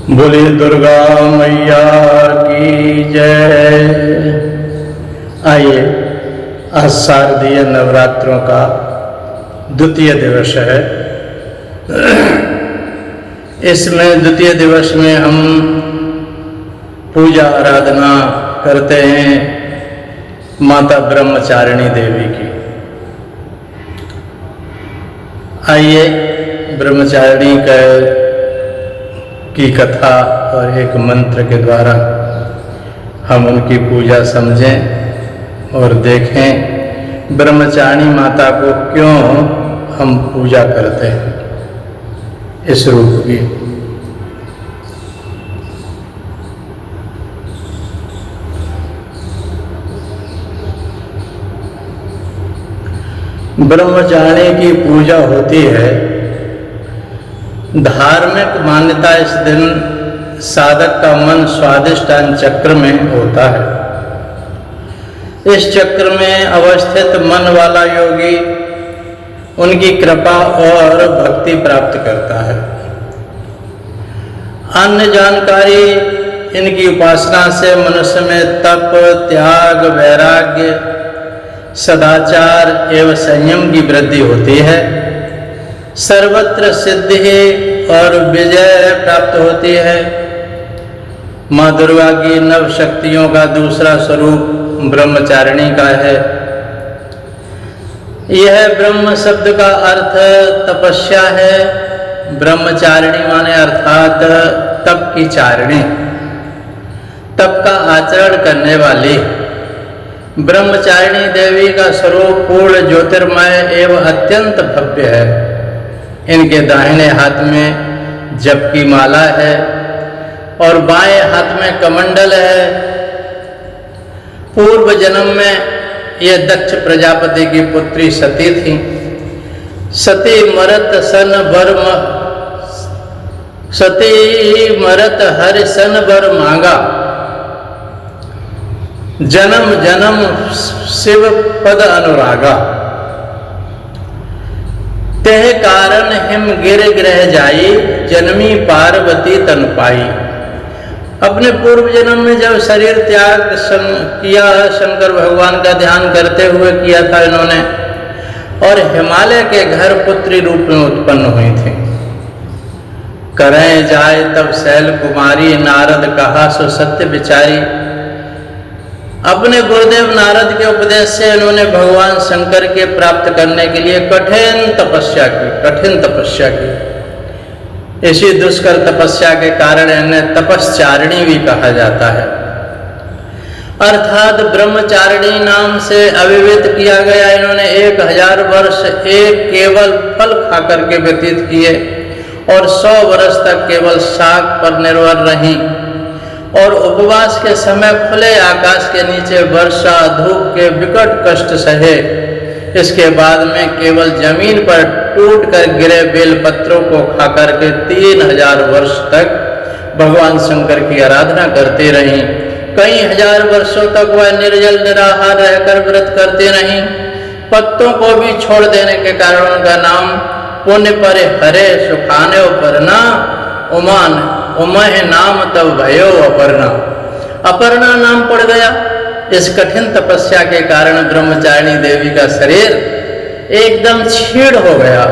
बोलिए दुर्गा मैया की जय। आइए, आज शारदीय नवरात्रों का द्वितीय दिवस है। इसमें द्वितीय दिवस में हम पूजा आराधना करते हैं माता ब्रह्मचारिणी देवी की। आइए, ब्रह्मचारिणी की कथा और एक मंत्र के द्वारा हम उनकी पूजा समझें और देखें ब्रह्मचारिणी माता को क्यों हम पूजा करते हैं इस रूप की। ब्रह्मचारिणी की पूजा होती है। धार्मिक मान्यता इस दिन साधक का मन स्वादिष्टान चक्र में होता है। इस चक्र में अवस्थित मन वाला योगी उनकी कृपा और भक्ति प्राप्त करता है। अन्य जानकारी इनकी उपासना से मनुष्य में तप, त्याग, वैराग्य, सदाचार एवं संयम की वृद्धि होती है। सर्वत्र सिद्धि और विजय प्राप्त होती है। माँ दुर्गा की नव शक्तियों का दूसरा स्वरूप ब्रह्मचारिणी का है। यह ब्रह्म शब्द का अर्थ तपस्या है। ब्रह्मचारिणी माने अर्थात तप की चारिणी, तप का आचरण करने वाली। ब्रह्मचारिणी देवी का स्वरूप पूर्ण ज्योतिर्मय एवं अत्यंत भव्य है। इनके दाहिने हाथ में जप की माला है और बाएं हाथ में कमंडल है। पूर्व जन्म में यह दक्ष प्रजापति की पुत्री सती थी। सती मरत हरि सन बर मांगा, जन्म जन्म शिव पद अनुरागा। तेह कारण हिम गिर ग्रह जाई, जन्मी पार्वती तन पाई। अपने पूर्व जन्म में जब शरीर त्याग किया, शंकर भगवान का ध्यान करते हुए किया था इन्होंने, और हिमालय के घर पुत्री रूप में उत्पन्न हुई थी। करें जाए तब शैल कुमारी, नारद कहा सो सत्य विचारी। अपने गुरुदेव नारद के उपदेश से इन्होंने भगवान शंकर के प्राप्त करने के लिए कठिन तपस्या की। इसी दुष्कर तपस्या के कारण इन्हें तपस्चारिणी भी कहा जाता है। अर्थात ब्रह्मचारिणी नाम से अभिहित किया गया। इन्होंने 1000 वर्ष एक केवल फल खाकर के व्यतीत किए और 100 वर्ष तक केवल शाक पर निर्भर रहीं और उपवास के समय खुले आकाश के नीचे वर्षा धूप के विकट कष्ट सहे। इसके बाद में केवल जमीन पर टूट कर गिरे बेलपत्रों को खाकर के 3000 वर्ष तक भगवान शंकर की आराधना करती रहीं। कई हजार वर्षों तक वह निर्जल निराहार रहकर व्रत करती रहीं। पत्तों को भी छोड़ देने के कारण उनका नाम पुण्य पर हरे सुखाने परना उमान उमह नाम तब भयो अपर्णा। अपर्णा नाम पड़ गया। इस कठिन तपस्या के कारण ब्रह्मचारिणी देवी का शरीर एकदम क्षीण हो गया।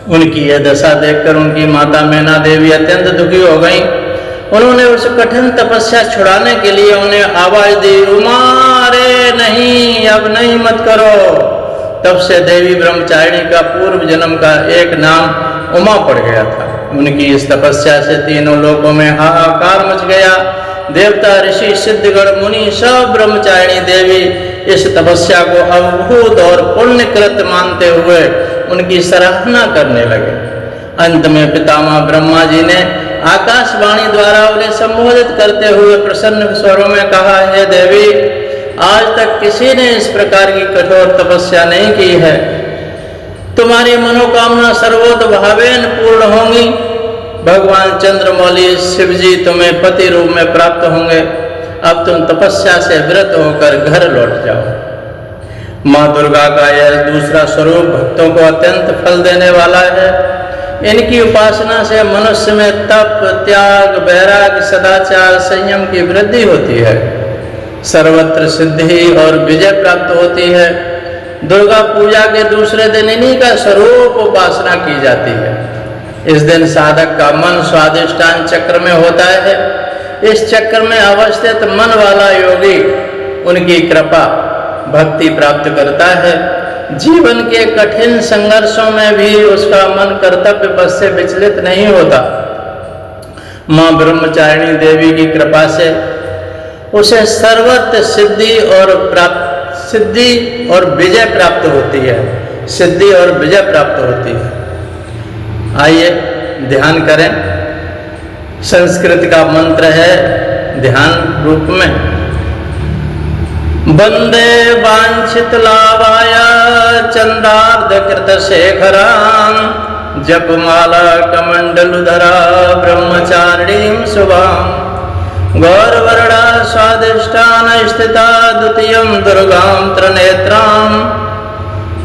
उनकी यह दशा देखकर उनकी माता मैना देवी अत्यंत दुखी हो गई। उन्होंने उस कठिन तपस्या छुड़ाने के लिए उन्हें आवाज दी, उमा रे नहीं, अब नहीं मत करो। तब से देवी ब्रह्मचारिणी का पूर्व जन्म का एक नाम उमा पड़ गया था। उनकी इस तपस्या से तीनों लोकों में हाहाकार मच गया। देवता, ऋषि, सिद्धगण, मुनि सब ब्रह्मचारिणी देवी इस तपस्या को अद्भुत और पुण्यकृत मानते हुए उनकी सराहना करने लगे। अंत में पितामह ब्रह्मा जी ने आकाशवाणी द्वारा उन्हें संबोधित करते हुए प्रसन्न स्वरों में कहा, हे देवी, आज तक किसी ने इस प्रकार की कठोर तपस्या नहीं की है। तुम्हारी मनोकामना सर्वोतभावेन पूर्ण होंगी। भगवान चंद्रमौली शिव जी तुम्हें पति रूप में प्राप्त होंगे। अब तुम तपस्या से विरत होकर घर लौट जाओ। माँ दुर्गा का यह दूसरा स्वरूप भक्तों को अत्यंत फल देने वाला है। इनकी उपासना से मनुष्य में तप, त्याग, वैराग्य, सदाचार, संयम की वृद्धि होती है, सर्वत्र सिद्धि और विजय प्राप्त होती है। दुर्गा पूजा के दूसरे दिन इन्हीं का स्वरूप उपासना की जाती है। इस दिन साधक का मन स्वाधिष्ठान चक्र में होता है। इस चक्र में अवस्थित मन वाला योगी उनकी कृपा भक्ति प्राप्त करता है। जीवन के कठिन संघर्षों में भी उसका मन कर्तव्य पथ से विचलित नहीं होता। मां ब्रह्मचारिणी देवी की कृपा से उसे सर्वत्र सिद्धि और विजय प्राप्त होती है। सिद्धि और विजय प्राप्त होती है। आइए ध्यान करें। संस्कृत का मंत्र है ध्यान रूप में, वंदे वांछित लाभाय चंदार्ध कृत शेखरां जपमाला कमंडलुधरा ब्रह्मचारिणीं शुभां गौरवर्णा स्वादिष्ठान स्थिता द्वितीयं दुर्गां त्रिनेत्रां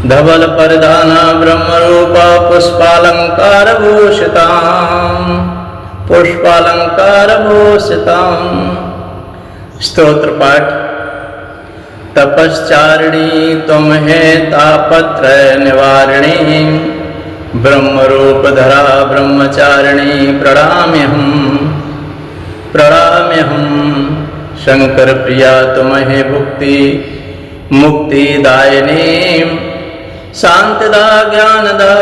धवल परिधाना ब्रह्मरूपा पुष्पालंकार भूषितां। स्तोत्र पाठ। तपश्चारिणी तुम है तापत्रय निवारिणी ब्रह्मरूपधरा ब्रह्मचारिणी प्रणाम्यहम्। शंकर प्रिया तुम है भुक्ति मुक्तिदायिनी शांतिदा ज्ञानदा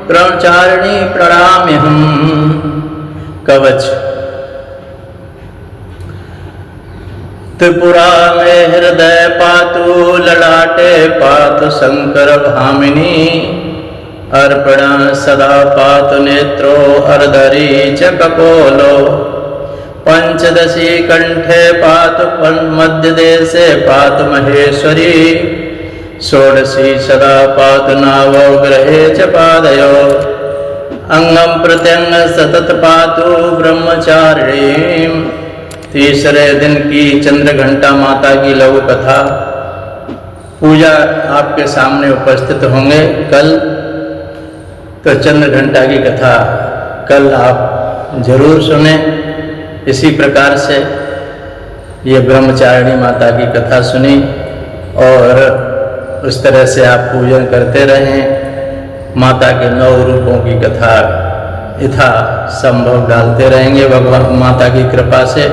ब्रह्मचारिणी प्रणाम्यहम्। कवच। त्रिपुरा में हृदय पातु ललाटे पातु शंकर भामिनी अर्पण सदा पातु नेत्रो अर्धरी च कपोलो पंचदशी कंठे पातु मध्य देशे पातु महेश्वरी षोडशी सदा पातु नावो ग्रहे च पादयो अंगम प्रत्यंग सतत पातु ब्रह्मचारिणी। तीसरे दिन की चंद्र घंटा माता की लघु कथा पूजा आपके सामने उपस्थित होंगे। कल तो चंद्र घंटा की कथा कल आप जरूर सुने। इसी प्रकार से ये ब्रह्मचारिणी माता की कथा सुनी और उस तरह से आप पूजन करते रहें। माता के 9 रूपों की कथा यथा संभव डालते रहेंगे भगवान माता की कृपा से।